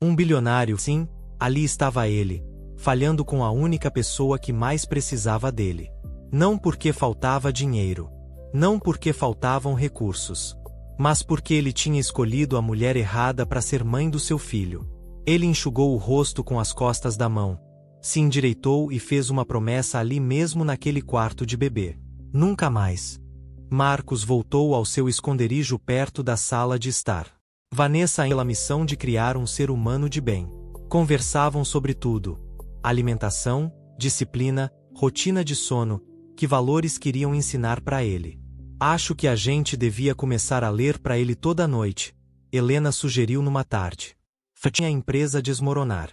Um bilionário, sim, ali estava ele, falhando com a única pessoa que mais precisava dele. Não porque faltava dinheiro. Não porque faltavam recursos. Mas porque ele tinha escolhido a mulher errada para ser mãe do seu filho. Ele enxugou o rosto com as costas da mão. Se endireitou e fez uma promessa ali mesmo naquele quarto de bebê. Nunca mais. Marcos voltou ao seu esconderijo perto da sala de estar. Vanessa pela missão de criar um ser humano de bem. Conversavam sobre tudo. Alimentação, disciplina, rotina de sono, que valores queriam ensinar para ele. Acho que a gente devia começar a ler para ele toda noite, Helena sugeriu numa tarde. Tinha a empresa desmoronar.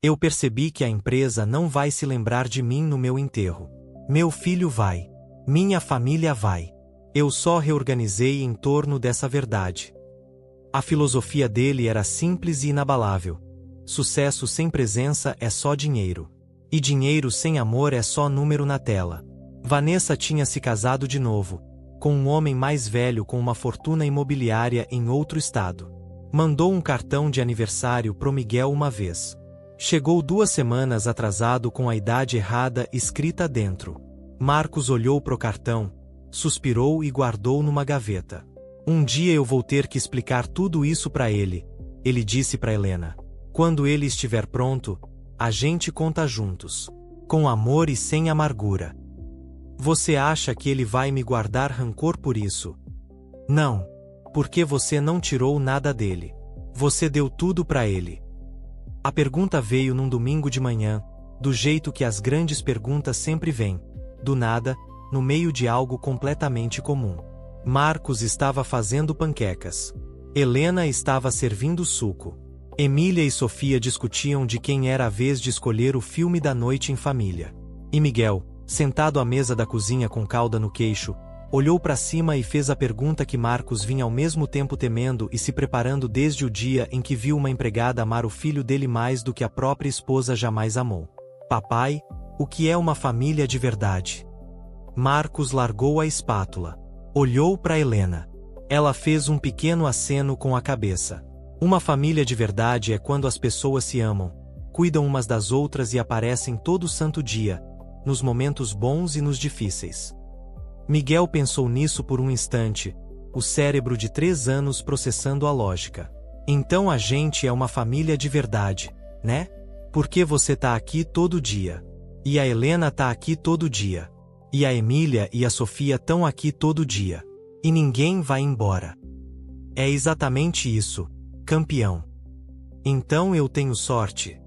Eu percebi que a empresa não vai se lembrar de mim no meu enterro. Meu filho vai. Minha família vai. Eu só reorganizei em torno dessa verdade. A filosofia dele era simples e inabalável. Sucesso sem presença é só dinheiro. E dinheiro sem amor é só número na tela. Vanessa tinha se casado de novo, com um homem mais velho com uma fortuna imobiliária em outro estado. Mandou um cartão de aniversário pro Miguel uma vez. Chegou 2 semanas atrasado com a idade errada escrita dentro. Marcos olhou pro cartão, suspirou e guardou numa gaveta. Um dia eu vou ter que explicar tudo isso para ele, ele disse para Helena. Quando ele estiver pronto, a gente conta juntos. Com amor e sem amargura. Você acha que ele vai me guardar rancor por isso? Não. Porque você não tirou nada dele. Você deu tudo para ele. A pergunta veio num domingo de manhã, do jeito que as grandes perguntas sempre vêm, do nada, no meio de algo completamente comum. Marcos estava fazendo panquecas. Helena estava servindo suco. Emília e Sofia discutiam de quem era a vez de escolher o filme da noite em família. E Miguel, sentado à mesa da cozinha com cauda no queixo, olhou para cima e fez a pergunta que Marcos vinha ao mesmo tempo temendo e se preparando desde o dia em que viu uma empregada amar o filho dele mais do que a própria esposa jamais amou. Papai, o que é uma família de verdade? Marcos largou a espátula. Olhou para Helena. Ela fez um pequeno aceno com a cabeça. Uma família de verdade é quando as pessoas se amam, cuidam umas das outras e aparecem todo santo dia, nos momentos bons e nos difíceis. Miguel pensou nisso por um instante, o cérebro de 3 anos processando a lógica. Então a gente é uma família de verdade, né? Porque você tá aqui todo dia. E a Helena tá aqui todo dia. E a Emília e a Sofia tão aqui todo dia. E ninguém vai embora. É exatamente isso, campeão. Então eu tenho sorte.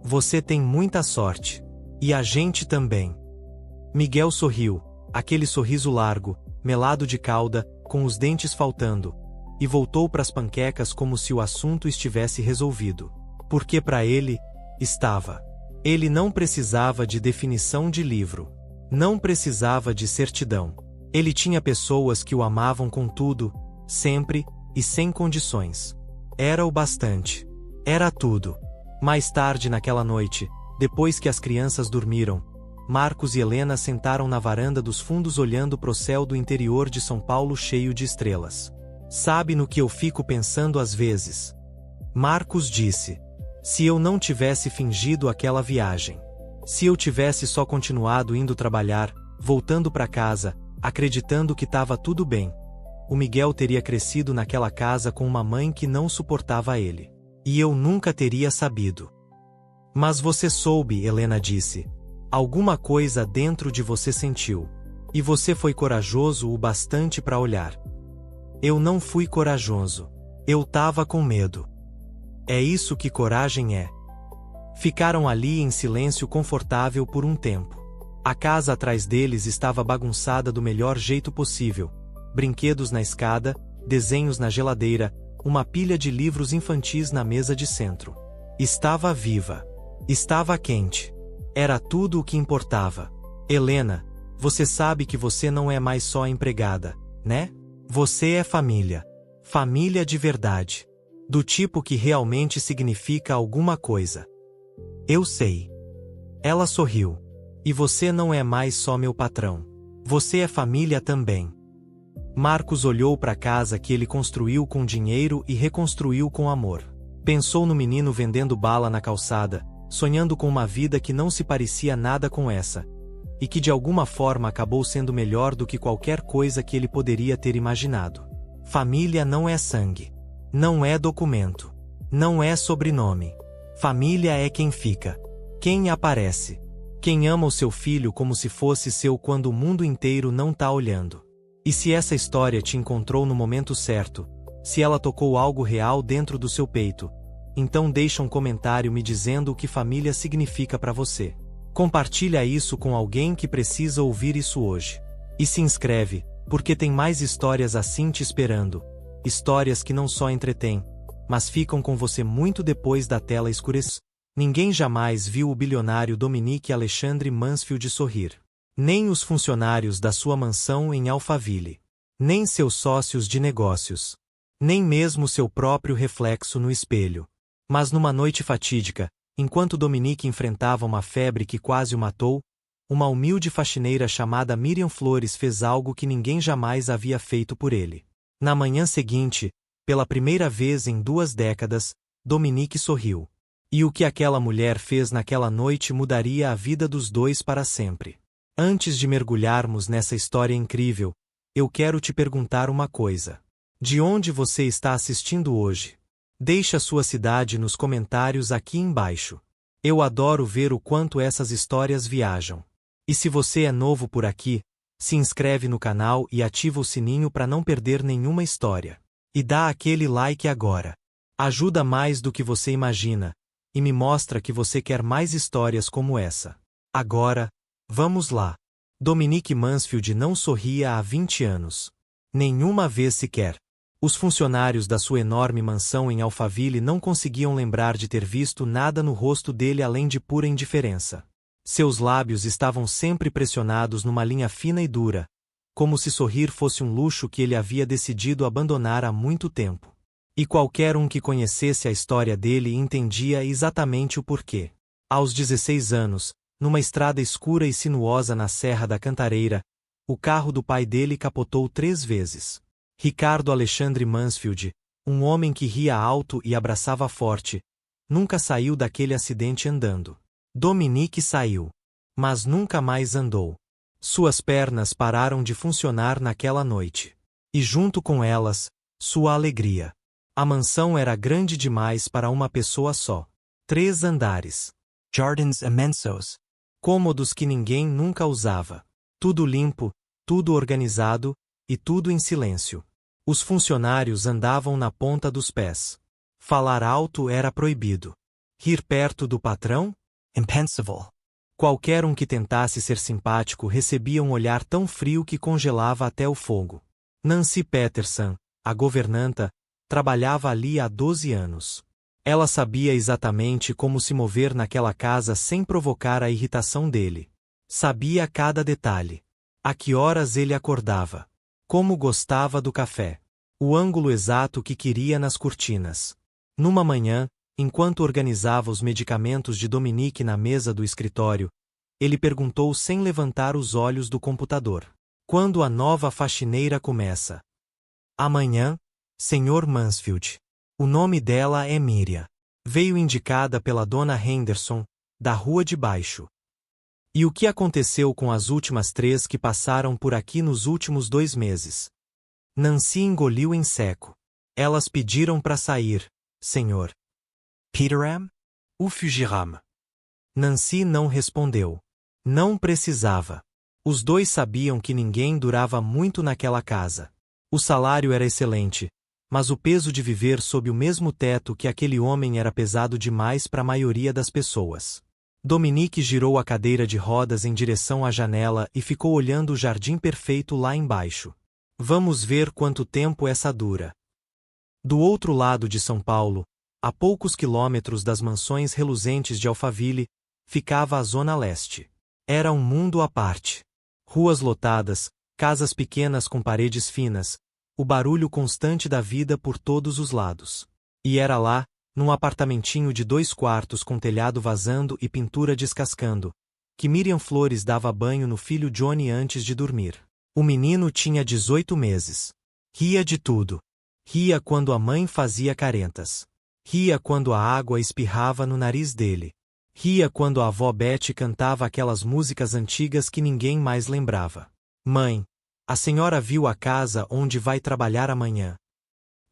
Você tem muita sorte. E a gente também. Miguel sorriu, aquele sorriso largo, melado de cauda, com os dentes faltando, e voltou para as panquecas como se o assunto estivesse resolvido. Porque para ele, estava. Ele não precisava de definição de livro. Não precisava de certidão. Ele tinha pessoas que o amavam com tudo, sempre, e sem condições. Era o bastante. Era tudo. Mais tarde naquela noite, depois que as crianças dormiram, Marcos e Helena sentaram na varanda dos fundos olhando pro céu do interior de São Paulo cheio de estrelas. Sabe no que eu fico pensando às vezes? Marcos disse. Se eu não tivesse fingido aquela viagem. Se eu tivesse só continuado indo trabalhar, voltando para casa, acreditando que estava tudo bem. O Miguel teria crescido naquela casa com uma mãe que não suportava ele. E eu nunca teria sabido. Mas você soube, Helena disse. Alguma coisa dentro de você sentiu. E você foi corajoso o bastante para olhar. Eu não fui corajoso. Eu tava com medo. É isso que coragem é. Ficaram ali em silêncio confortável por um tempo. A casa atrás deles estava bagunçada do melhor jeito possível. Brinquedos na escada, desenhos na geladeira, uma pilha de livros infantis na mesa de centro. Estava viva. Estava quente. Era tudo o que importava. Helena, você sabe que você não é mais só empregada, né? Você é família. Família de verdade. Do tipo que realmente significa alguma coisa. Eu sei. Ela sorriu. E você não é mais só meu patrão. Você é família também. Marcos olhou para a casa que ele construiu com dinheiro e reconstruiu com amor. Pensou no menino vendendo bala na calçada, sonhando com uma vida que não se parecia nada com essa, e que de alguma forma acabou sendo melhor do que qualquer coisa que ele poderia ter imaginado. Família não é sangue. Não é documento. Não é sobrenome. Família é quem fica. Quem aparece. Quem ama o seu filho como se fosse seu quando o mundo inteiro não tá olhando. E se essa história te encontrou no momento certo, se ela tocou algo real dentro do seu peito, então deixa um comentário me dizendo o que família significa para você. Compartilha isso com alguém que precisa ouvir isso hoje. E se inscreve, porque tem mais histórias assim te esperando. Histórias que não só entretêm, mas ficam com você muito depois da tela escurecer. Ninguém jamais viu o bilionário Dominique Alexandre Mansfield sorrir. Nem os funcionários da sua mansão em Alphaville. Nem seus sócios de negócios. Nem mesmo seu próprio reflexo no espelho. Mas numa noite fatídica, enquanto Dominique enfrentava uma febre que quase o matou, uma humilde faxineira chamada Miriam Flores fez algo que ninguém jamais havia feito por ele. Na manhã seguinte, pela primeira vez em 2 décadas, Dominique sorriu. E o que aquela mulher fez naquela noite mudaria a vida dos dois para sempre. Antes de mergulharmos nessa história incrível, eu quero te perguntar uma coisa. De onde você está assistindo hoje? Deixe a sua cidade nos comentários aqui embaixo. Eu adoro ver o quanto essas histórias viajam. E se você é novo por aqui, se inscreve no canal e ativa o sininho para não perder nenhuma história. E dá aquele like agora. Ajuda mais do que você imagina, e me mostra que você quer mais histórias como essa. Agora, vamos lá. Dominique Mansfield não sorria há 20 anos. Nenhuma vez sequer. Os funcionários da sua enorme mansão em Alphaville não conseguiam lembrar de ter visto nada no rosto dele além de pura indiferença. Seus lábios estavam sempre pressionados numa linha fina e dura, como se sorrir fosse um luxo que ele havia decidido abandonar há muito tempo. E qualquer um que conhecesse a história dele entendia exatamente o porquê. Aos 16 anos, numa estrada escura e sinuosa na Serra da Cantareira, o carro do pai dele capotou 3 vezes. Ricardo Alexandre Mansfield, um homem que ria alto e abraçava forte, nunca saiu daquele acidente andando. Dominique saiu, mas nunca mais andou. Suas pernas pararam de funcionar naquela noite. E junto com elas, sua alegria. A mansão era grande demais para uma pessoa só. 3 andares. Jardins imensos. Cômodos que ninguém nunca usava. Tudo limpo, tudo organizado, e tudo em silêncio. Os funcionários andavam na ponta dos pés. Falar alto era proibido. Rir perto do patrão? Impensable. Qualquer um que tentasse ser simpático recebia um olhar tão frio que congelava até o fogo. Nancy Peterson, a governanta, trabalhava ali há 12 anos. Ela sabia exatamente como se mover naquela casa sem provocar a irritação dele. Sabia cada detalhe. A que horas ele acordava. Como gostava do café. O ângulo exato que queria nas cortinas. Numa manhã, enquanto organizava os medicamentos de Dominique na mesa do escritório, ele perguntou sem levantar os olhos do computador. Quando a nova faxineira começa? Amanhã, Sr. Mansfield. O nome dela é Miriam. Veio indicada pela dona Henderson, da rua de baixo. E o que aconteceu com as últimas 3 que passaram por aqui nos últimos 2 meses? Nancy engoliu em seco. Elas pediram para sair, senhor. Peterham? Ou Fugiram? Nancy não respondeu. Não precisava. Os dois sabiam que ninguém durava muito naquela casa. O salário era excelente, mas o peso de viver sob o mesmo teto que aquele homem era pesado demais para a maioria das pessoas. Dominique girou a cadeira de rodas em direção à janela e ficou olhando o jardim perfeito lá embaixo. Vamos ver quanto tempo essa dura. Do outro lado de São Paulo, a poucos quilômetros das mansões reluzentes de Alphaville, ficava a Zona Leste. Era um mundo à parte. Ruas lotadas, casas pequenas com paredes finas, o barulho constante da vida por todos os lados. E era lá, num apartamentinho de 2 quartos com telhado vazando e pintura descascando, que Miriam Flores dava banho no filho Johnny antes de dormir. O menino tinha 18 meses. Ria de tudo. Ria quando a mãe fazia caretas. Ria quando a água espirrava no nariz dele. Ria quando a avó Betty cantava aquelas músicas antigas que ninguém mais lembrava. Mãe, a senhora viu a casa onde vai trabalhar amanhã?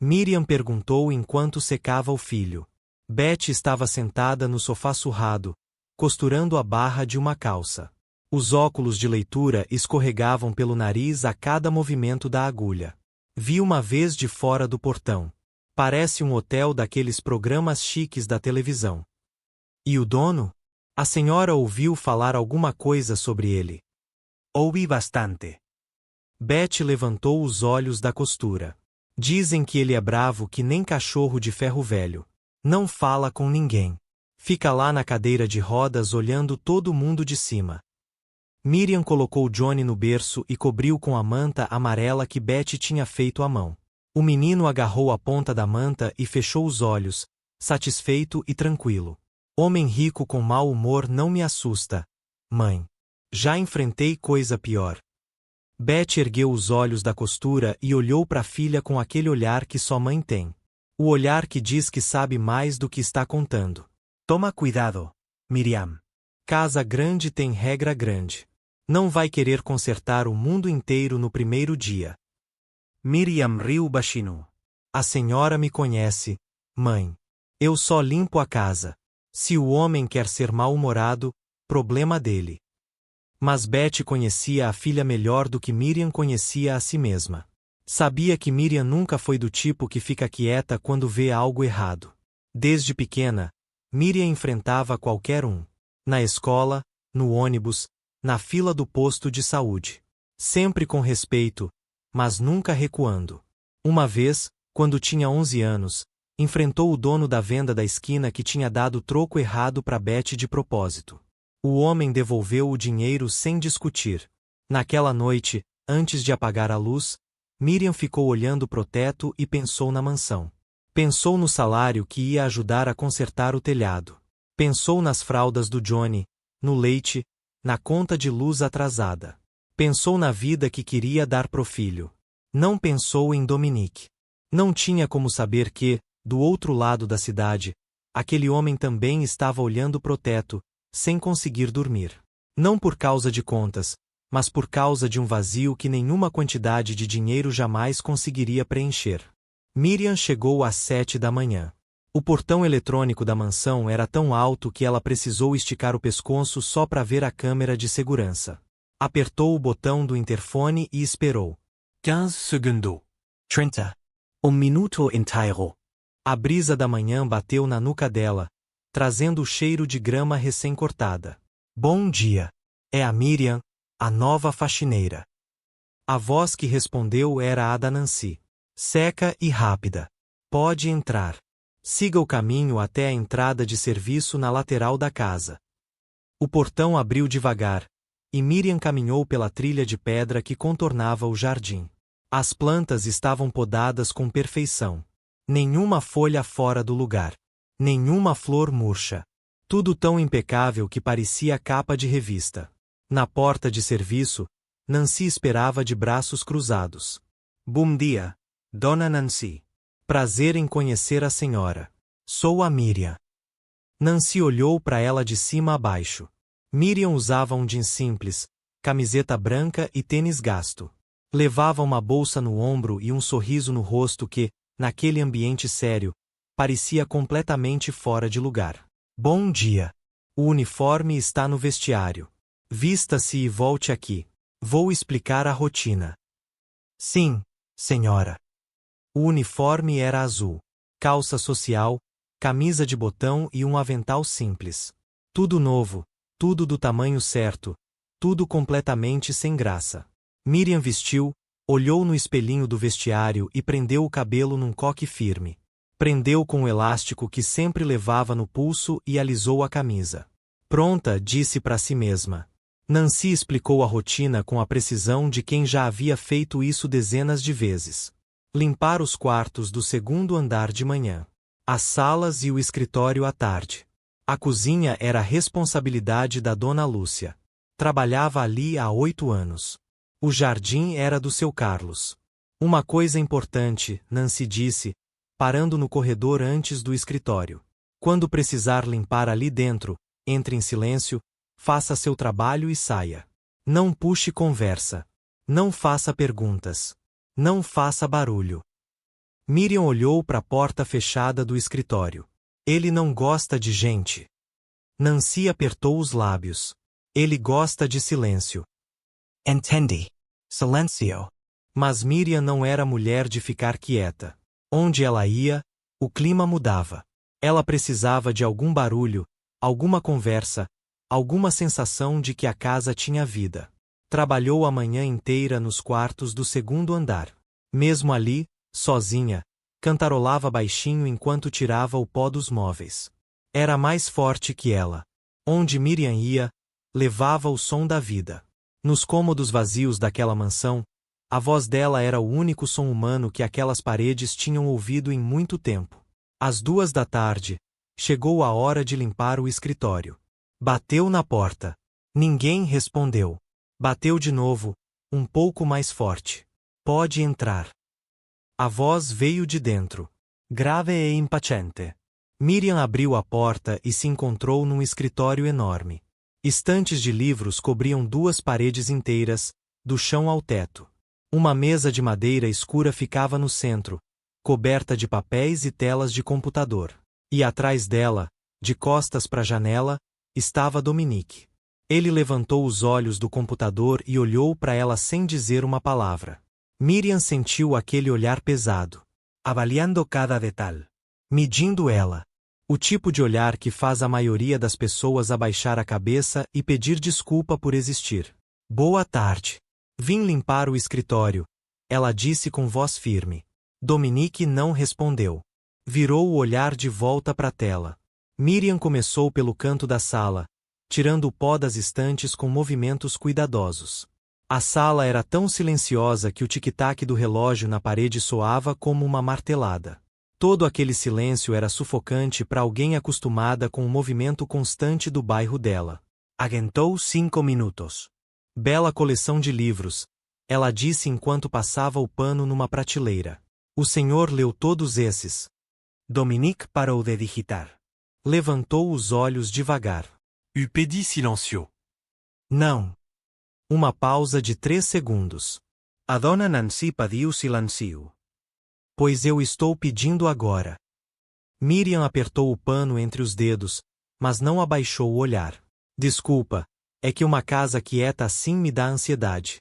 Miriam perguntou enquanto secava o filho. Betty estava sentada no sofá surrado, costurando a barra de uma calça. Os óculos de leitura escorregavam pelo nariz a cada movimento da agulha. Vi uma vez de fora do portão. Parece um hotel daqueles programas chiques da televisão. E o dono? A senhora ouviu falar alguma coisa sobre ele? Ouvi bastante. Betty levantou os olhos da costura. Dizem que ele é bravo que nem cachorro de ferro velho. Não fala com ninguém. Fica lá na cadeira de rodas olhando todo mundo de cima. Miriam colocou Johnny no berço e cobriu com a manta amarela que Betty tinha feito à mão. O menino agarrou a ponta da manta e fechou os olhos, satisfeito e tranquilo. Homem rico com mau humor não me assusta, mãe. Já enfrentei coisa pior. Betty ergueu os olhos da costura e olhou para a filha com aquele olhar que só mãe tem. O olhar que diz que sabe mais do que está contando. Toma cuidado, Miriam. Casa grande tem regra grande. Não vai querer consertar o mundo inteiro no primeiro dia. Miriam riu baixinho. A senhora me conhece, mãe. Eu só limpo a casa. Se o homem quer ser mal-humorado, problema dele. Mas Betty conhecia a filha melhor do que Miriam conhecia a si mesma. Sabia que Miriam nunca foi do tipo que fica quieta quando vê algo errado. Desde pequena, Miriam enfrentava qualquer um. Na escola, no ônibus, na fila do posto de saúde. Sempre com respeito, mas nunca recuando. Uma vez, quando tinha 11 anos, enfrentou o dono da venda da esquina que tinha dado troco errado para Betty de propósito. O homem devolveu o dinheiro sem discutir. Naquela noite, antes de apagar a luz, Miriam ficou olhando pro teto e pensou na mansão. Pensou no salário que ia ajudar a consertar o telhado. Pensou nas fraldas do Johnny, no leite, na conta de luz atrasada. Pensou na vida que queria dar pro filho. Não pensou em Dominique. Não tinha como saber que, do outro lado da cidade, aquele homem também estava olhando pro teto, sem conseguir dormir. Não por causa de contas, mas por causa de um vazio que nenhuma quantidade de dinheiro jamais conseguiria preencher. Miriam chegou às 7 da manhã. O portão eletrônico da mansão era tão alto que ela precisou esticar o pescoço só para ver a câmera de segurança. Apertou o botão do interfone e esperou. 15 segundos. 30. Minuto inteiro. A brisa da manhã bateu na nuca dela, trazendo o cheiro de grama recém-cortada. Bom dia. É a Miriam, a nova faxineira. A voz que respondeu era a da Nancy. Seca e rápida. Pode entrar. Siga o caminho até a entrada de serviço na lateral da casa. O portão abriu devagar, e Miriam caminhou pela trilha de pedra que contornava o jardim. As plantas estavam podadas com perfeição. Nenhuma folha fora do lugar. Nenhuma flor murcha. Tudo tão impecável que parecia capa de revista. Na porta de serviço, Nancy esperava de braços cruzados. Bom dia, Dona Nancy. Prazer em conhecer a senhora. Sou a Miriam. Nancy olhou para ela de cima a baixo. Miriam usava um jeans simples, camiseta branca e tênis gasto. Levava uma bolsa no ombro e um sorriso no rosto que, naquele ambiente sério, parecia completamente fora de lugar. Bom dia. O uniforme está no vestiário. Vista-se e volte aqui. Vou explicar a rotina. Sim, senhora. O uniforme era azul. Calça social, camisa de botão e um avental simples. Tudo novo, tudo do tamanho certo, tudo completamente sem graça. Miriam vestiu, olhou no espelhinho do vestiário e prendeu o cabelo num coque firme. Prendeu com o elástico que sempre levava no pulso e alisou a camisa. Pronta, disse para si mesma. Nancy explicou a rotina com a precisão de quem já havia feito isso dezenas de vezes. Limpar os quartos do segundo andar de manhã. As salas e o escritório à tarde. A cozinha era a responsabilidade da Dona Lúcia. Trabalhava ali há 8 anos. O jardim era do seu Carlos. Uma coisa importante, Nancy disse, parando no corredor antes do escritório. Quando precisar limpar ali dentro, entre em silêncio, faça seu trabalho e saia. Não puxe conversa. Não faça perguntas. Não faça barulho. Miriam olhou para a porta fechada do escritório. Ele não gosta de gente. Nancy apertou os lábios. Ele gosta de silêncio. Entendi. Silencio. Mas Miriam não era mulher de ficar quieta. Onde ela ia, o clima mudava. Ela precisava de algum barulho, alguma conversa, alguma sensação de que a casa tinha vida. Trabalhou a manhã inteira nos quartos do segundo andar. Mesmo ali, sozinha, cantarolava baixinho enquanto tirava o pó dos móveis. Era mais forte que ela. Onde Miriam ia, levava o som da vida. Nos cômodos vazios daquela mansão, a voz dela era o único som humano que aquelas paredes tinham ouvido em muito tempo. Às 2 da tarde, chegou a hora de limpar o escritório. Bateu na porta. Ninguém respondeu. Bateu de novo, um pouco mais forte. Pode entrar. A voz veio de dentro. Grave e impaciente. Miriam abriu a porta e se encontrou num escritório enorme. Estantes de livros cobriam 2 paredes inteiras, do chão ao teto. Uma mesa de madeira escura ficava no centro, coberta de papéis e telas de computador. E atrás dela, de costas para a janela, estava Dominique. Ele levantou os olhos do computador e olhou para ela sem dizer uma palavra. Miriam sentiu aquele olhar pesado. Avaliando cada detalhe. Medindo ela. O tipo de olhar que faz a maioria das pessoas abaixar a cabeça e pedir desculpa por existir. Boa tarde. Vim limpar o escritório, ela disse com voz firme. Dominique não respondeu. Virou o olhar de volta para a tela. Miriam começou pelo canto da sala, tirando o pó das estantes com movimentos cuidadosos. A sala era tão silenciosa que o tic-tac do relógio na parede soava como uma martelada. Todo aquele silêncio era sufocante para alguém acostumada com o movimento constante do bairro dela. Aguentou 5 minutos. Bela coleção de livros, ela disse enquanto passava o pano numa prateleira. O senhor leu todos esses. Dominique parou de digitar. Levantou os olhos devagar. O pedi silencio. Não. Uma pausa de 3 segundos. A dona Nancy pediu silencio. Pois eu estou pedindo agora. Miriam apertou o pano entre os dedos, mas não abaixou o olhar. Desculpa, é que uma casa quieta assim me dá ansiedade.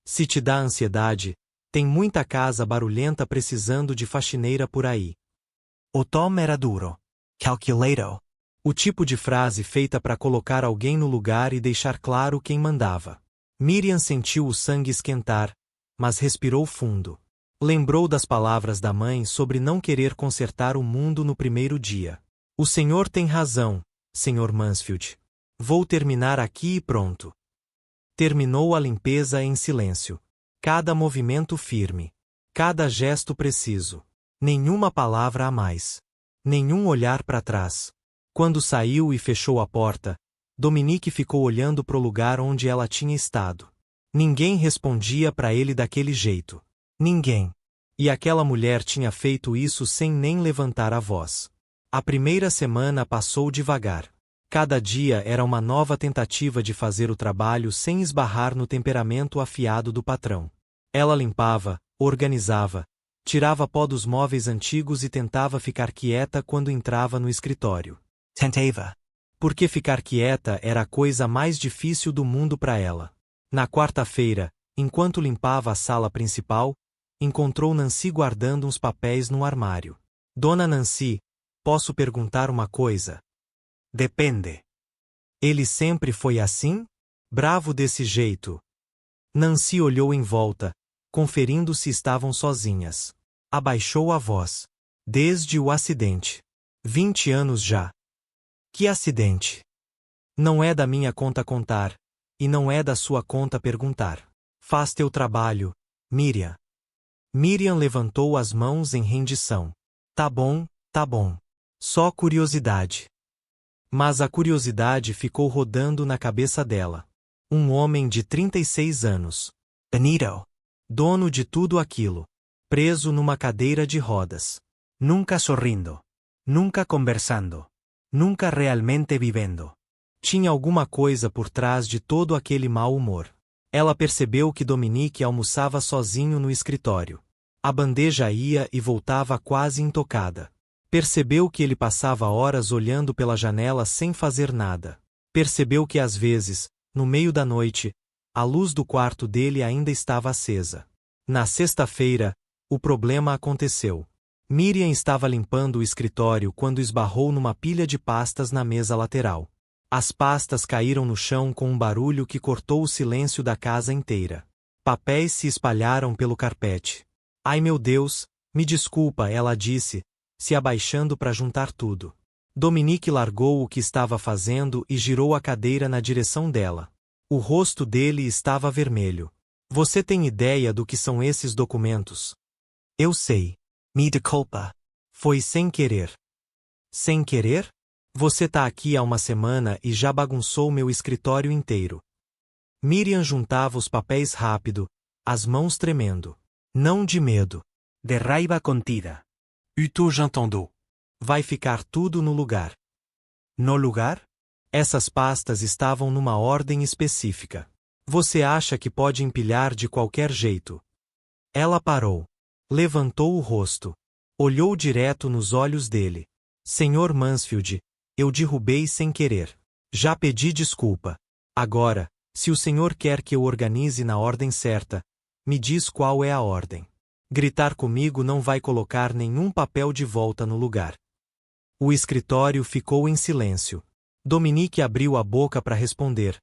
Se te dá ansiedade, tem muita casa barulhenta precisando de faxineira por aí. O tom era duro. Calculado. O tipo de frase feita para colocar alguém no lugar e deixar claro quem mandava. Miriam sentiu o sangue esquentar, mas respirou fundo. Lembrou das palavras da mãe sobre não querer consertar o mundo no primeiro dia. O senhor tem razão, Sr. Mansfield. Vou terminar aqui e pronto. Terminou a limpeza em silêncio. Cada movimento firme. Cada gesto preciso. Nenhuma palavra a mais. Nenhum olhar para trás. Quando saiu e fechou a porta, Dominique ficou olhando para o lugar onde ela tinha estado. Ninguém respondia para ele daquele jeito. Ninguém. E aquela mulher tinha feito isso sem nem levantar a voz. A primeira semana passou devagar. Cada dia era uma nova tentativa de fazer o trabalho sem esbarrar no temperamento afiado do patrão. Ela limpava, organizava, tirava pó dos móveis antigos e tentava ficar quieta quando entrava no escritório. Tentava. Porque ficar quieta era a coisa mais difícil do mundo para ela. Na quarta-feira, enquanto limpava a sala principal, encontrou Nancy guardando uns papéis no armário. Dona Nancy, posso perguntar uma coisa? Depende. Ele sempre foi assim? Bravo desse jeito? Nancy olhou em volta, conferindo se estavam sozinhas. Abaixou a voz. Desde o acidente. 20 anos já. Que acidente? Não é da minha conta contar, e não é da sua conta perguntar. Faz teu trabalho, Miriam. Miriam levantou as mãos em rendição. Tá bom, tá bom. Só curiosidade. Mas a curiosidade ficou rodando na cabeça dela. Um homem de 36 anos. Benito. Dono de tudo aquilo. Preso numa cadeira de rodas. Nunca sorrindo. Nunca conversando. Nunca realmente vivendo. Tinha alguma coisa por trás de todo aquele mau humor. Ela percebeu que Dominique almoçava sozinho no escritório. A bandeja ia e voltava quase intocada. Percebeu que ele passava horas olhando pela janela sem fazer nada. Percebeu que às vezes, no meio da noite, a luz do quarto dele ainda estava acesa. Na sexta-feira, o problema aconteceu. Miriam estava limpando o escritório quando esbarrou numa pilha de pastas na mesa lateral. As pastas caíram no chão com um barulho que cortou o silêncio da casa inteira. Papéis se espalharam pelo carpete. Ai meu Deus, me desculpa, ela disse, se abaixando para juntar tudo. Dominique largou o que estava fazendo e girou a cadeira na direção dela. O rosto dele estava vermelho. Você tem ideia do que são esses documentos? Eu sei. Me desculpa. Foi sem querer. Sem querer? Você tá aqui há uma semana e já bagunçou meu escritório inteiro. Miriam juntava os papéis rápido, as mãos tremendo. Não de medo. De raiva contida. Uto j'entendo. Vai ficar tudo no lugar. No lugar? Essas pastas estavam numa ordem específica. Você acha que pode empilhar de qualquer jeito? Ela parou. Levantou o rosto. Olhou direto nos olhos dele. Senhor Mansfield, eu derrubei sem querer. Já pedi desculpa. Agora, se o senhor quer que eu organize na ordem certa, me diz qual é a ordem. Gritar comigo não vai colocar nenhum papel de volta no lugar. O escritório ficou em silêncio. Dominique abriu a boca para responder,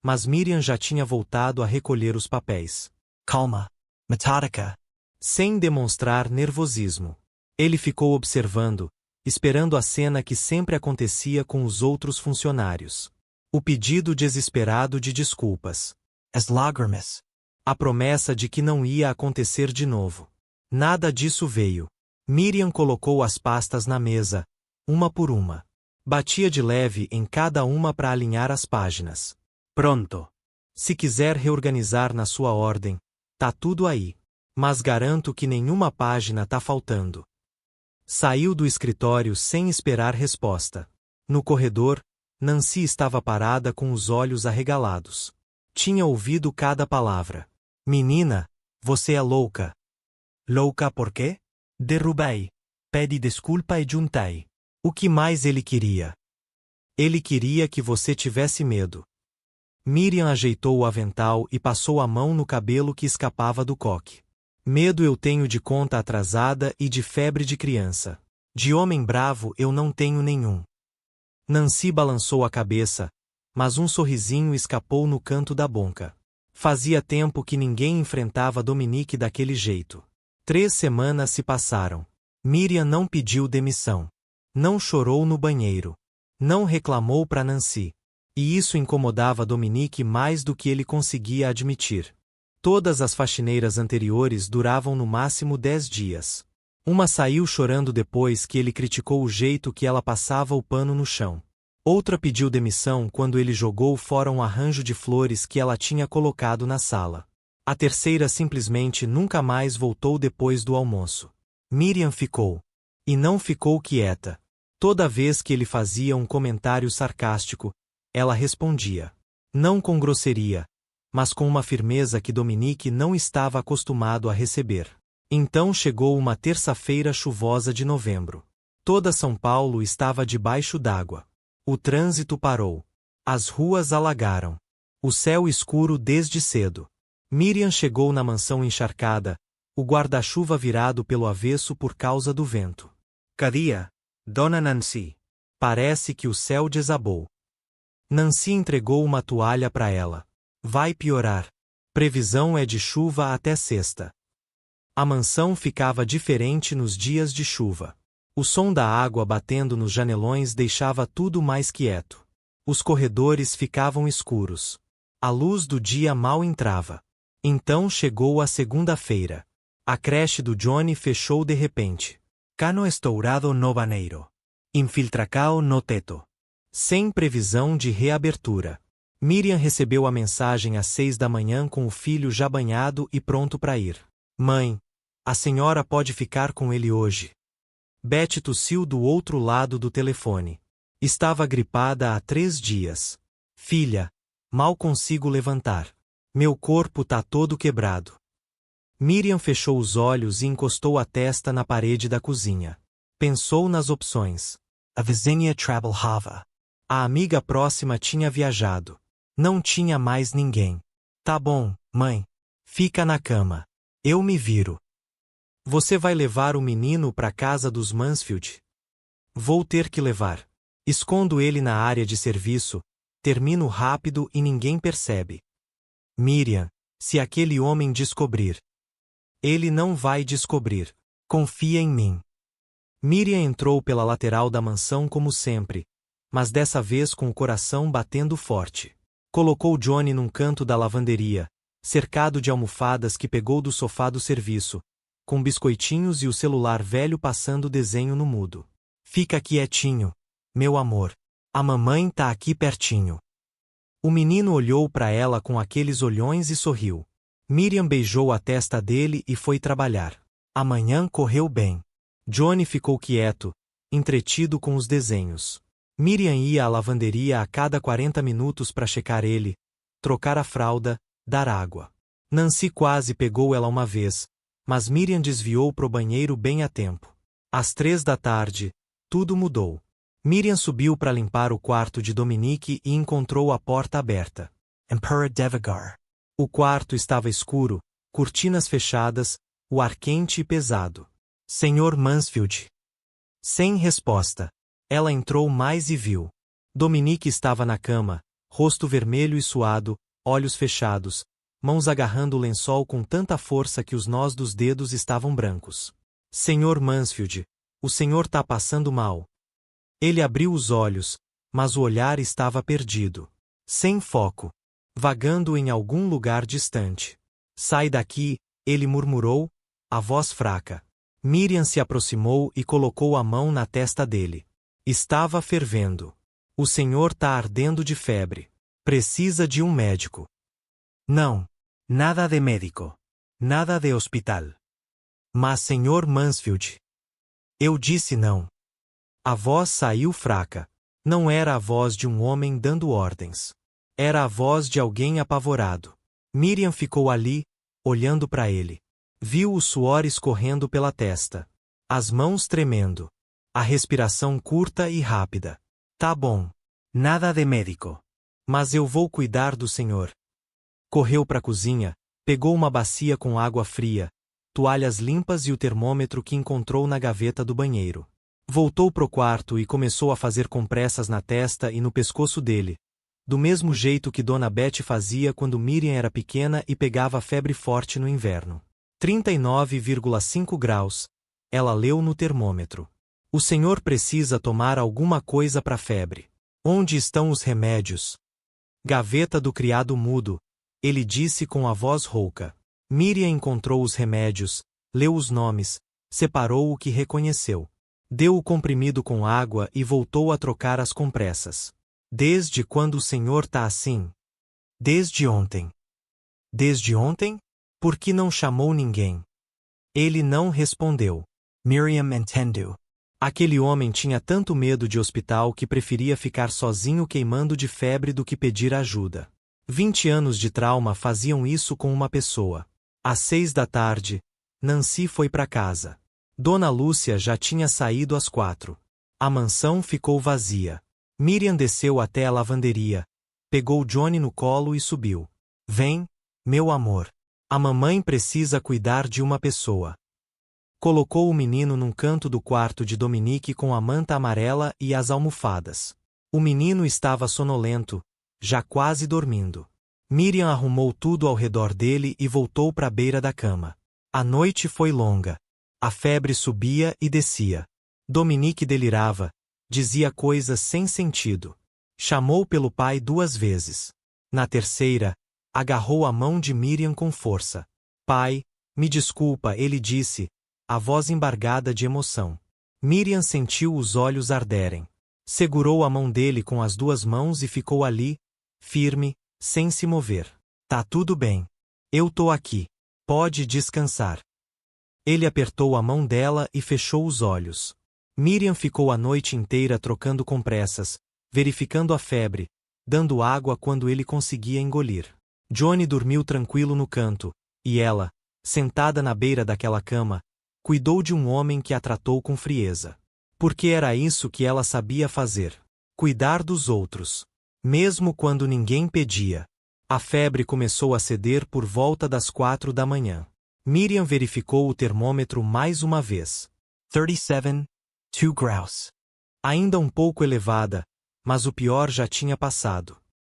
mas Miriam já tinha voltado a recolher os papéis. Calma. Metádica. Sem demonstrar nervosismo. Ele ficou observando, esperando a cena que sempre acontecia com os outros funcionários. O pedido desesperado de desculpas. As lágrimas. A promessa de que não ia acontecer de novo. Nada disso veio. Miriam colocou as pastas na mesa, uma por uma. Batia de leve em cada uma para alinhar as páginas. Pronto. Se quiser reorganizar na sua ordem, tá tudo aí. Mas garanto que nenhuma página tá faltando. Saiu do escritório sem esperar resposta. No corredor, Nancy estava parada com os olhos arregalados. Tinha ouvido cada palavra. Menina, você é louca. Louca por quê? Derrubei. Pedi desculpa e juntei. O que mais ele queria? Ele queria que você tivesse medo. Miriam ajeitou o avental e passou a mão no cabelo que escapava do coque. Medo eu tenho de conta atrasada e de febre de criança. De homem bravo eu não tenho nenhum. Nancy balançou a cabeça, mas um sorrisinho escapou no canto da boca. Fazia tempo que ninguém enfrentava Dominique daquele jeito. 3 semanas se passaram. Miriam não pediu demissão. Não chorou no banheiro. Não reclamou para Nancy. E isso incomodava Dominique mais do que ele conseguia admitir. Todas as faxineiras anteriores duravam no máximo 10 dias. Uma saiu chorando depois que ele criticou o jeito que ela passava o pano no chão. Outra pediu demissão quando ele jogou fora um arranjo de flores que ela tinha colocado na sala. A terceira simplesmente nunca mais voltou depois do almoço. Miriam ficou. E não ficou quieta. Toda vez que ele fazia um comentário sarcástico, ela respondia. Não com grosseria, mas com uma firmeza que Dominique não estava acostumado a receber. Então chegou uma terça-feira chuvosa de novembro. Toda São Paulo estava debaixo d'água. O trânsito parou. As ruas alagaram. O céu escuro desde cedo. Miriam chegou na mansão encharcada, o guarda-chuva virado pelo avesso por causa do vento. Cadia, Dona Nancy. Parece que o céu desabou. Nancy entregou uma toalha para ela. Vai piorar. Previsão é de chuva até sexta. A mansão ficava diferente nos dias de chuva. O som da água batendo nos janelões deixava tudo mais quieto. Os corredores ficavam escuros. A luz do dia mal entrava. Então chegou a segunda-feira. A creche do Johnny fechou de repente. Cano estourado no banheiro. Infiltracao no teto. Sem previsão de reabertura. Miriam recebeu a mensagem às 6 da manhã com o filho já banhado e pronto para ir. Mãe, a senhora pode ficar com ele hoje. Beth tossiu do outro lado do telefone. Estava gripada há 3 dias. Filha, mal consigo levantar. Meu corpo tá todo quebrado. Miriam fechou os olhos e encostou a testa na parede da cozinha. Pensou nas opções. A vizinha trabalhava. A amiga próxima tinha viajado. Não tinha mais ninguém. Tá bom, mãe. Fica na cama. Eu me viro. Você vai levar o menino para casa dos Mansfield? Vou ter que levar. Escondo ele na área de serviço, termino rápido e ninguém percebe. Miriam, se aquele homem descobrir. Ele não vai descobrir. Confia em mim. Miriam entrou pela lateral da mansão como sempre, mas dessa vez com o coração batendo forte. Colocou Johnny num canto da lavanderia, cercado de almofadas que pegou do sofá do serviço, com biscoitinhos e o celular velho passando desenho no mudo. Fica quietinho, meu amor. A mamãe tá aqui pertinho. O menino olhou para ela com aqueles olhões e sorriu. Miriam beijou a testa dele e foi trabalhar. Amanhã correu bem. Johnny ficou quieto, entretido com os desenhos. Miriam ia à lavanderia a cada 40 minutos para checar ele, trocar a fralda, dar água. Nancy quase pegou ela uma vez, mas Miriam desviou pro banheiro bem a tempo. Às 3 da tarde, tudo mudou. Miriam subiu para limpar o quarto de Dominique e encontrou a porta aberta. Empera devagar. O quarto estava escuro, cortinas fechadas, o ar quente e pesado. Senhor Mansfield. Sem resposta. Ela entrou mais e viu. Dominique estava na cama, rosto vermelho e suado, olhos fechados, mãos agarrando o lençol com tanta força que os nós dos dedos estavam brancos. Senhor Mansfield, o senhor tá passando mal. Ele abriu os olhos, mas o olhar estava perdido. Sem foco. Vagando em algum lugar distante. Sai daqui, ele murmurou, a voz fraca. Miriam se aproximou e colocou a mão na testa dele. Estava fervendo. O senhor tá ardendo de febre. Precisa de um médico. Não. Nada de médico. Nada de hospital. Mas senhor Mansfield. Eu disse não. A voz saiu fraca. Não era a voz de um homem dando ordens. Era a voz de alguém apavorado. Miriam ficou ali, olhando para ele. Viu o suor escorrendo pela testa. As mãos tremendo. A respiração curta e rápida. Tá bom. Nada de médico. Mas eu vou cuidar do senhor. Correu para a cozinha, pegou uma bacia com água fria, toalhas limpas e o termômetro que encontrou na gaveta do banheiro. Voltou pro quarto e começou a fazer compressas na testa e no pescoço dele, do mesmo jeito que Dona Beth fazia quando Miriam era pequena e pegava febre forte no inverno. 39,5 graus, ela leu no termômetro. O senhor precisa tomar alguma coisa para febre. Onde estão os remédios? Gaveta do criado mudo, ele disse com a voz rouca. Miriam encontrou os remédios, leu os nomes, separou o que reconheceu. Deu o comprimido com água e voltou a trocar as compressas. Desde quando o senhor tá assim? Desde ontem. Desde ontem? Por que não chamou ninguém? Ele não respondeu. Miriam entendeu. Aquele homem tinha tanto medo de hospital que preferia ficar sozinho queimando de febre do que pedir ajuda. 20 anos de trauma faziam isso com uma pessoa. Às 6 da tarde, Nancy foi para casa. Dona Lúcia já tinha saído às 4. A mansão ficou vazia. Miriam desceu até a lavanderia, pegou Johnny no colo e subiu. Vem, meu amor. A mamãe precisa cuidar de uma pessoa. Colocou o menino num canto do quarto de Dominique com a manta amarela e as almofadas. O menino estava sonolento, já quase dormindo. Miriam arrumou tudo ao redor dele e voltou para a beira da cama. A noite foi longa. A febre subia e descia. Dominique delirava, dizia coisas sem sentido. Chamou pelo pai 2 vezes. Na terceira, agarrou a mão de Miriam com força. Pai, me desculpa, ele disse, a voz embargada de emoção. Miriam sentiu os olhos arderem. Segurou a mão dele com as 2 mãos e ficou ali, firme, sem se mover. Tá tudo bem. Eu tô aqui. Pode descansar. Ele apertou a mão dela e fechou os olhos. Miriam ficou a noite inteira trocando compressas, verificando a febre, dando água quando ele conseguia engolir. Johnny dormiu tranquilo no canto, e ela, sentada na beira daquela cama, cuidou de um homem que a tratou com frieza. Porque era isso que ela sabia fazer: cuidar dos outros. Mesmo quando ninguém pedia. A febre começou a ceder por volta das 4 da manhã. Miriam verificou o termômetro mais uma vez. 37, 2 graus. Ainda um pouco elevada, mas o pior já tinha passado.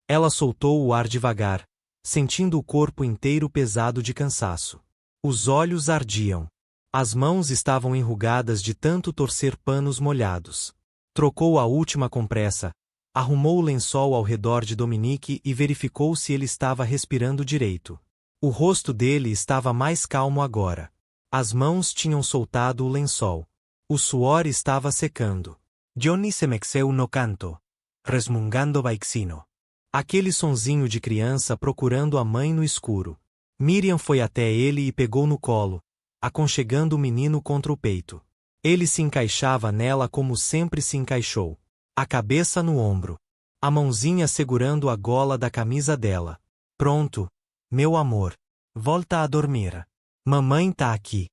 Ela soltou o ar devagar, sentindo o corpo inteiro pesado de cansaço. Os olhos ardiam. As mãos estavam enrugadas de tanto torcer panos molhados. Trocou a última compressa, arrumou o lençol ao redor de Dominique e verificou se ele estava respirando direito. O rosto dele estava mais calmo agora. As mãos tinham soltado o lençol. O suor estava secando. Johnny se mexeu no canto, resmungando baixinho. Aquele sonzinho de criança procurando a mãe no escuro. Miriam foi até ele e pegou no colo, aconchegando o menino contra o peito. Ele se encaixava nela como sempre se encaixou. A cabeça no ombro. A mãozinha segurando a gola da camisa dela. Pronto, meu amor. Volta a dormir. Mamãe tá aqui.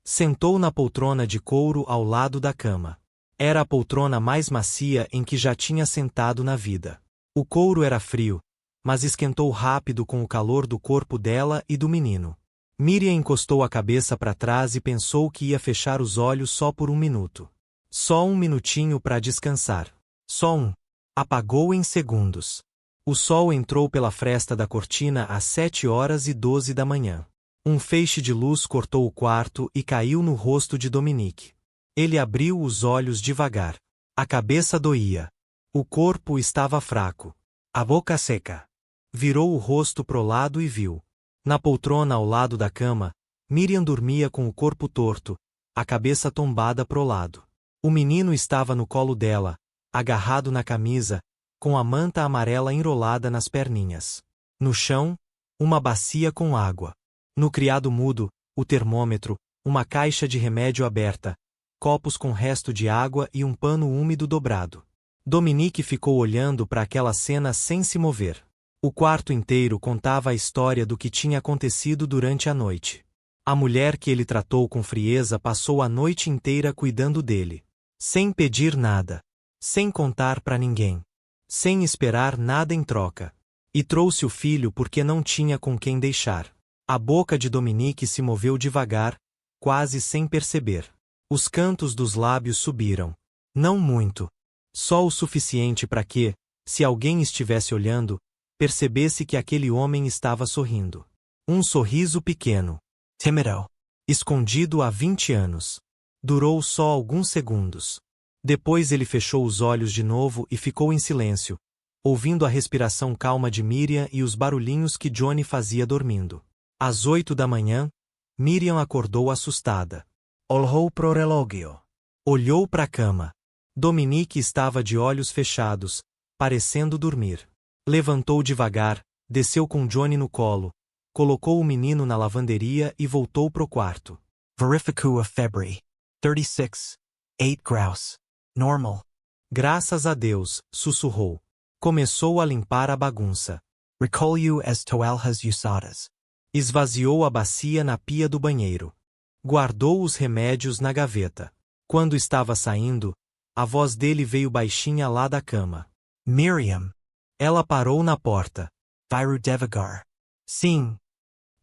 Sentou na poltrona de couro ao lado da cama. Era a poltrona mais macia em que já tinha sentado na vida. O couro era frio, mas esquentou rápido com o calor do corpo dela e do menino. Miriam encostou a cabeça para trás e pensou que ia fechar os olhos só por um minuto. Só um minutinho para descansar. Só um. Apagou em segundos. O sol entrou pela fresta da cortina às 7h12 da manhã. Um feixe de luz cortou o quarto e caiu no rosto de Dominique. Ele abriu os olhos devagar. A cabeça doía. O corpo estava fraco. A boca seca. Virou o rosto pro lado e viu. Na poltrona ao lado da cama, Miriam dormia com o corpo torto, a cabeça tombada pro lado. O menino estava no colo dela, agarrado na camisa, com a manta amarela enrolada nas perninhas. No chão, uma bacia com água. No criado mudo, o termômetro, uma caixa de remédio aberta, copos com resto de água e um pano úmido dobrado. Dominique ficou olhando para aquela cena sem se mover. O quarto inteiro contava a história do que tinha acontecido durante a noite. A mulher que ele tratou com frieza passou a noite inteira cuidando dele. Sem pedir nada. Sem contar para ninguém. Sem esperar nada em troca. E trouxe o filho porque não tinha com quem deixar. A boca de Dominique se moveu devagar, quase sem perceber. Os cantos dos lábios subiram. Não muito. Só o suficiente para que, se alguém estivesse olhando, percebesse que aquele homem estava sorrindo. Um sorriso pequeno. Tímido. Escondido há 20 anos. Durou só alguns segundos. Depois ele fechou os olhos de novo e ficou em silêncio, ouvindo a respiração calma de Miriam e os barulhinhos que Johnny fazia dormindo. Às 8 da manhã, Miriam acordou assustada. Olhou pro relógio. Olhou para a cama. Dominique estava de olhos fechados, parecendo dormir. Levantou devagar, desceu com Johnny no colo, colocou o menino na lavanderia e voltou pro quarto. Verificou a febre. 36, 8 graus. Normal. Graças a Deus, sussurrou. Começou a limpar a bagunça. Recolheu as toalhas usadas. Esvaziou a bacia na pia do banheiro. Guardou os remédios na gaveta. Quando estava saindo, a voz dele veio baixinha lá da cama. Miriam. Ela parou na porta. Viru devagar. Sim.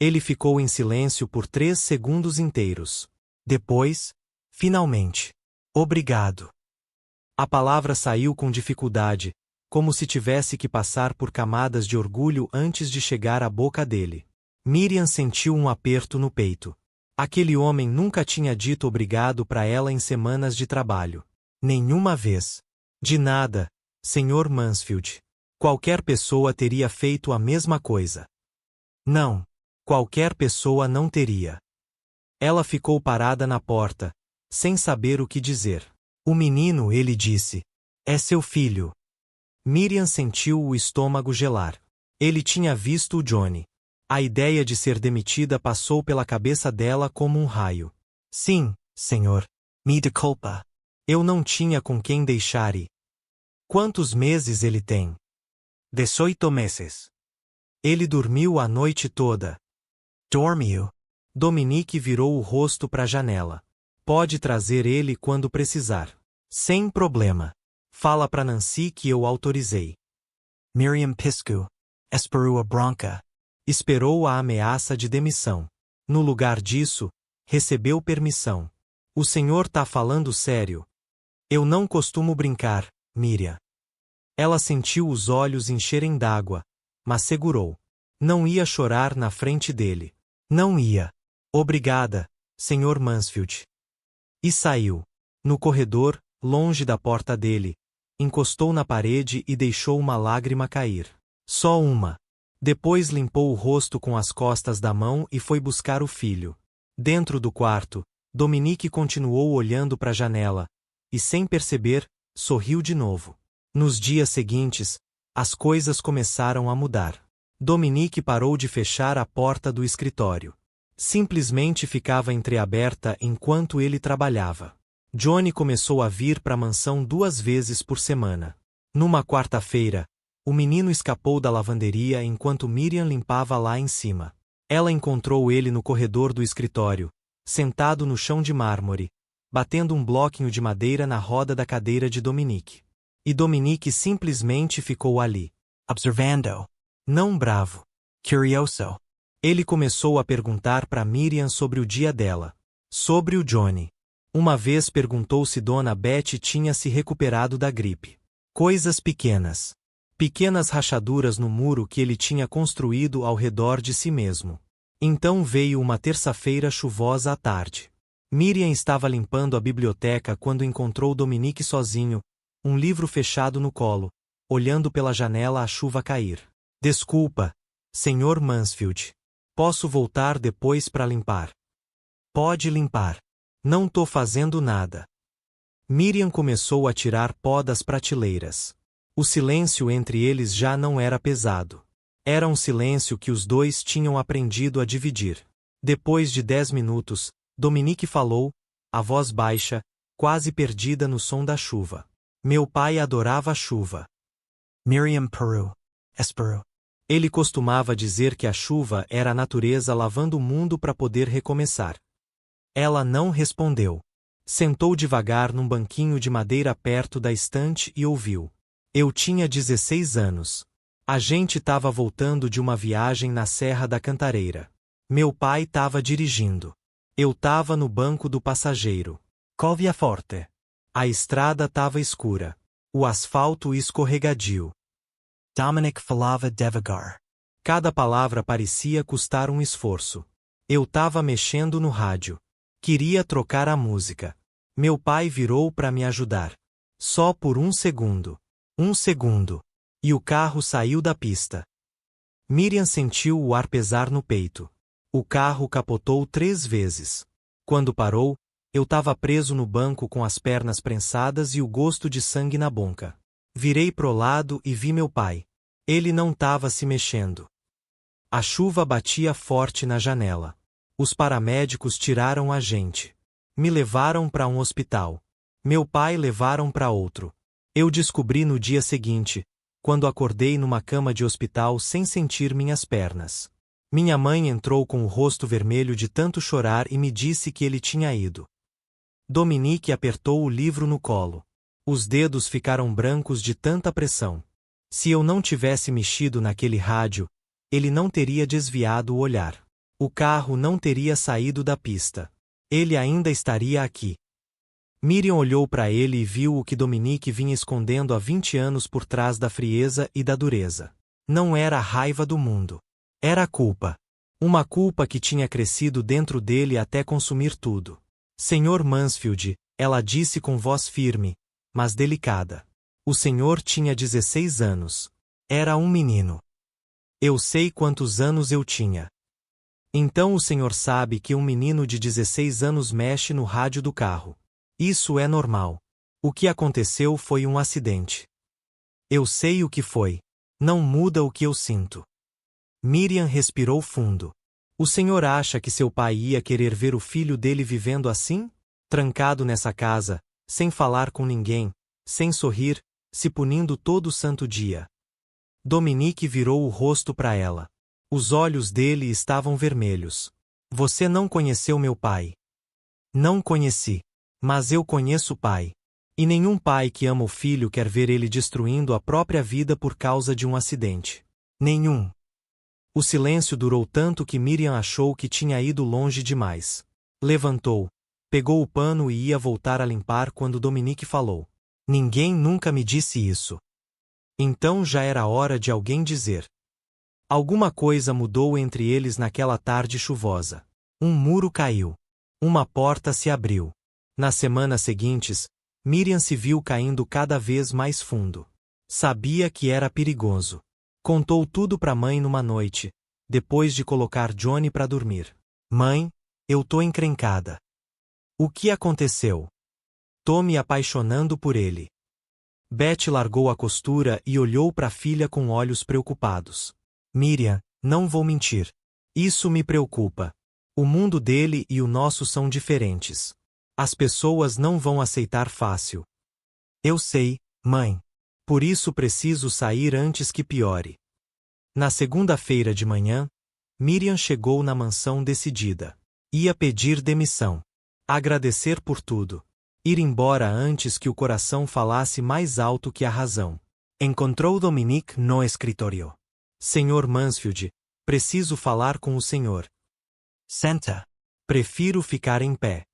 Ele ficou em silêncio por 3 segundos inteiros. Depois, finalmente. Obrigado. A palavra saiu com dificuldade, como se tivesse que passar por camadas de orgulho antes de chegar à boca dele. Miriam sentiu um aperto no peito. Aquele homem nunca tinha dito obrigado para ela em semanas de trabalho. Nenhuma vez. De nada, Sr. Mansfield. Qualquer pessoa teria feito a mesma coisa. Não. Qualquer pessoa não teria. Ela ficou parada na porta, sem saber o que dizer. O menino, ele disse. É seu filho. Miriam sentiu o estômago gelar. Ele tinha visto o Johnny. A ideia de ser demitida passou pela cabeça dela como um raio. Sim, senhor. Me de culpa. Eu não tinha com quem deixar ir. Quantos meses ele tem? 18 meses. Ele dormiu a noite toda. Dormiu. Dominique virou o rosto para a janela. Pode trazer ele quando precisar. Sem problema. Fala para Nancy que eu autorizei. Miriam piscou. Esperou a bronca. Esperou a ameaça de demissão. No lugar disso, recebeu permissão. O senhor tá falando sério? Eu não costumo brincar, Miriam. Ela sentiu os olhos encherem d'água, mas segurou. Não ia chorar na frente dele. Não ia. Obrigada, Sr. Mansfield. E saiu. No corredor, longe da porta dele, encostou na parede e deixou uma lágrima cair. Só uma. Depois limpou o rosto com as costas da mão e foi buscar o filho. Dentro do quarto, Dominique continuou olhando para a janela, e sem perceber, sorriu de novo. Nos dias seguintes, as coisas começaram a mudar. Dominique parou de fechar a porta do escritório. Simplesmente ficava entreaberta enquanto ele trabalhava. Johnny começou a vir para a mansão 2 vezes por semana. Numa quarta-feira, o menino escapou da lavanderia enquanto Miriam limpava lá em cima. Ela encontrou ele no corredor do escritório, sentado no chão de mármore, batendo um bloquinho de madeira na roda da cadeira de Dominique. E Dominique simplesmente ficou ali. Observando. Não bravo. Curioso. Ele começou a perguntar para Miriam sobre o dia dela. Sobre o Johnny. Uma vez perguntou se Dona Betty tinha se recuperado da gripe. Coisas pequenas. Pequenas rachaduras no muro que ele tinha construído ao redor de si mesmo. Então veio uma terça-feira chuvosa à tarde. Miriam estava limpando a biblioteca quando encontrou Dominique sozinho, um livro fechado no colo, olhando pela janela a chuva cair. Desculpa, Sr. Mansfield. Posso voltar depois para limpar? Pode limpar. Não tô fazendo nada. Miriam começou a tirar pó das prateleiras. O silêncio entre eles já não era pesado. Era um silêncio que os dois tinham aprendido a dividir. Depois de 10 minutos, Dominique falou, a voz baixa, quase perdida no som da chuva. Meu pai adorava a chuva. Miriam parou. Esperou. Ele costumava dizer que a chuva era a natureza lavando o mundo para poder recomeçar. Ela não respondeu. Sentou devagar num banquinho de madeira perto da estante e ouviu. Eu tinha 16 anos. A gente estava voltando de uma viagem na Serra da Cantareira. Meu pai estava dirigindo. Eu estava no banco do passageiro. Covia forte. A estrada estava escura. O asfalto escorregadio. Dominic falava devagar. Cada palavra parecia custar um esforço. Eu estava mexendo no rádio. Queria trocar a música. Meu pai virou para me ajudar. Só por 1 segundo. 1 segundo. E o carro saiu da pista. Miriam sentiu o ar pesar no peito. O carro capotou 3 vezes. Quando parou, eu estava preso no banco com as pernas prensadas e o gosto de sangue na boca. Virei pro lado e vi meu pai. Ele não estava se mexendo. A chuva batia forte na janela. Os paramédicos tiraram a gente. Me levaram para um hospital. Meu pai levaram para outro. Eu descobri no dia seguinte, quando acordei numa cama de hospital sem sentir minhas pernas. Minha mãe entrou com o rosto vermelho de tanto chorar e me disse que ele tinha ido. Dominique apertou o livro no colo. Os dedos ficaram brancos de tanta pressão. Se eu não tivesse mexido naquele rádio, ele não teria desviado o olhar. O carro não teria saído da pista. Ele ainda estaria aqui. Miriam olhou para ele e viu o que Dominique vinha escondendo há 20 anos por trás da frieza e da dureza. Não era a raiva do mundo. Era a culpa. Uma culpa que tinha crescido dentro dele até consumir tudo. Sr. Mansfield, ela disse com voz firme, mas delicada. O senhor tinha 16 anos. Era um menino. Eu sei quantos anos eu tinha. Então o senhor sabe que um menino de 16 anos mexe no rádio do carro. Isso é normal. O que aconteceu foi um acidente. Eu sei o que foi. Não muda o que eu sinto. Miriam respirou fundo. O senhor acha que seu pai ia querer ver o filho dele vivendo assim? Trancado nessa casa, sem falar com ninguém, sem sorrir, se punindo todo santo dia. Dominique virou o rosto para ela. Os olhos dele estavam vermelhos. Você não conheceu meu pai. Não conheci. Mas eu conheço o pai. E nenhum pai que ama o filho quer ver ele destruindo a própria vida por causa de um acidente. Nenhum. O silêncio durou tanto que Miriam achou que tinha ido longe demais. Levantou, pegou o pano e ia voltar a limpar quando Dominique falou. Ninguém nunca me disse isso. Então já era hora de alguém dizer. Alguma coisa mudou entre eles naquela tarde chuvosa. Um muro caiu. Uma porta se abriu. Nas semanas seguintes, Miriam se viu caindo cada vez mais fundo. Sabia que era perigoso. Contou tudo para a mãe numa noite, depois de colocar Johnny para dormir. Mãe, eu tô encrencada. O que aconteceu? Tô me apaixonando por ele. Beth largou a costura e olhou para a filha com olhos preocupados. Miriam, não vou mentir. Isso me preocupa. O mundo dele e o nosso são diferentes. As pessoas não vão aceitar fácil. Eu sei, mãe. Por isso preciso sair antes que piore. Na segunda-feira de manhã, Miriam chegou na mansão decidida. Ia pedir demissão. Agradecer por tudo. Ir embora antes que o coração falasse mais alto que a razão. Encontrou Dominique no escritório. Senhor Mansfield, preciso falar com o senhor. Senta. Prefiro ficar em pé.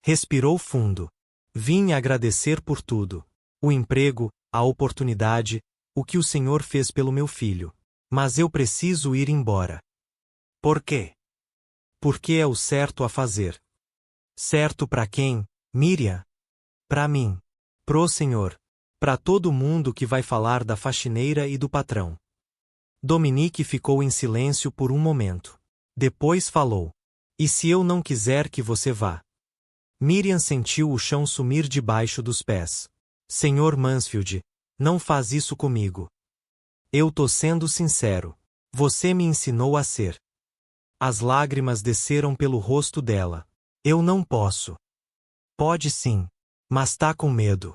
Respirou fundo. Vim agradecer por tudo. O emprego, a oportunidade, o que o senhor fez pelo meu filho. Mas eu preciso ir embora. Por quê? Porque é o certo a fazer. Certo para quem, Miriam? Para mim. Pro senhor. Para todo mundo que vai falar da faxineira e do patrão. Dominique ficou em silêncio por um momento. Depois falou. E se eu não quiser que você vá? Miriam sentiu o chão sumir debaixo dos pés. Senhor Mansfield, não faz isso comigo. Eu tô sendo sincero. Você me ensinou a ser. As lágrimas desceram pelo rosto dela. Eu não posso. Pode sim. Mas tá com medo.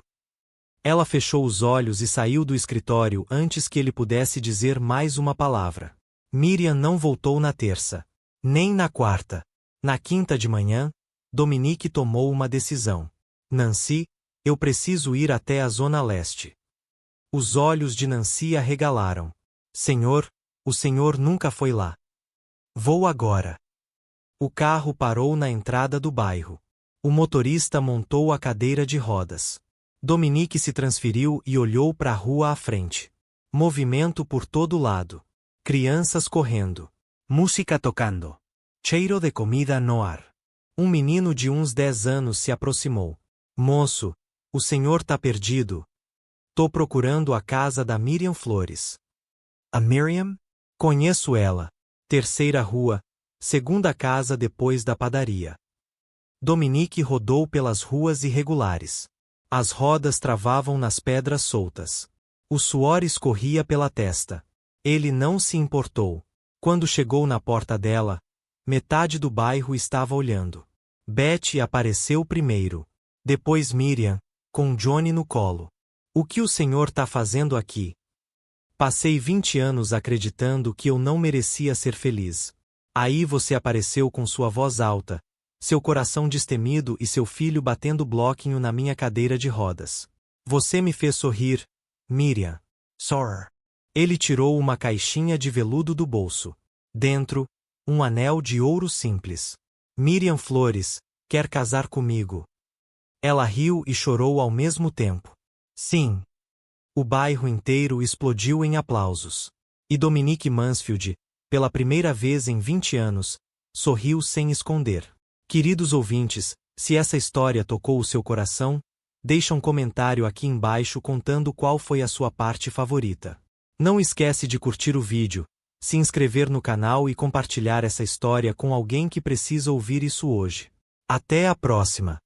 Ela fechou os olhos e saiu do escritório antes que ele pudesse dizer mais uma palavra. Miriam não voltou na terça. Nem na quarta. Na quinta de manhã, Dominique tomou uma decisão. Nancy, eu preciso ir até a Zona Leste. Os olhos de Nancy arregalaram. Senhor, o senhor nunca foi lá. Vou agora. O carro parou na entrada do bairro. O motorista montou a cadeira de rodas. Dominique se transferiu e olhou para a rua à frente. Movimento por todo lado. Crianças correndo. Música tocando. Cheiro de comida no ar. Um menino de uns 10 anos se aproximou. Moço, o senhor tá perdido. Tô procurando a casa da Miriam Flores. A Miriam? Conheço ela. Terceira rua, segunda casa depois da padaria. Dominique rodou pelas ruas irregulares. As rodas travavam nas pedras soltas. O suor escorria pela testa. Ele não se importou. Quando chegou na porta dela, metade do bairro estava olhando. Beth apareceu primeiro. Depois Miriam, com Johnny no colo. O que o senhor tá fazendo aqui? Passei 20 anos acreditando que eu não merecia ser feliz. Aí você apareceu com sua voz alta, seu coração destemido e seu filho batendo bloquinho na minha cadeira de rodas. Você me fez sorrir, Miriam. Sorry. Ele tirou uma caixinha de veludo do bolso. Dentro, um anel de ouro simples. Miriam Flores, quer casar comigo? Ela riu e chorou ao mesmo tempo. Sim. O bairro inteiro explodiu em aplausos. E Dominique Mansfield, pela primeira vez em 20 anos, sorriu sem esconder. Queridos ouvintes, se essa história tocou o seu coração, deixa um comentário aqui embaixo contando qual foi a sua parte favorita. Não esquece de curtir o vídeo, se inscrever no canal e compartilhar essa história com alguém que precisa ouvir isso hoje. Até a próxima!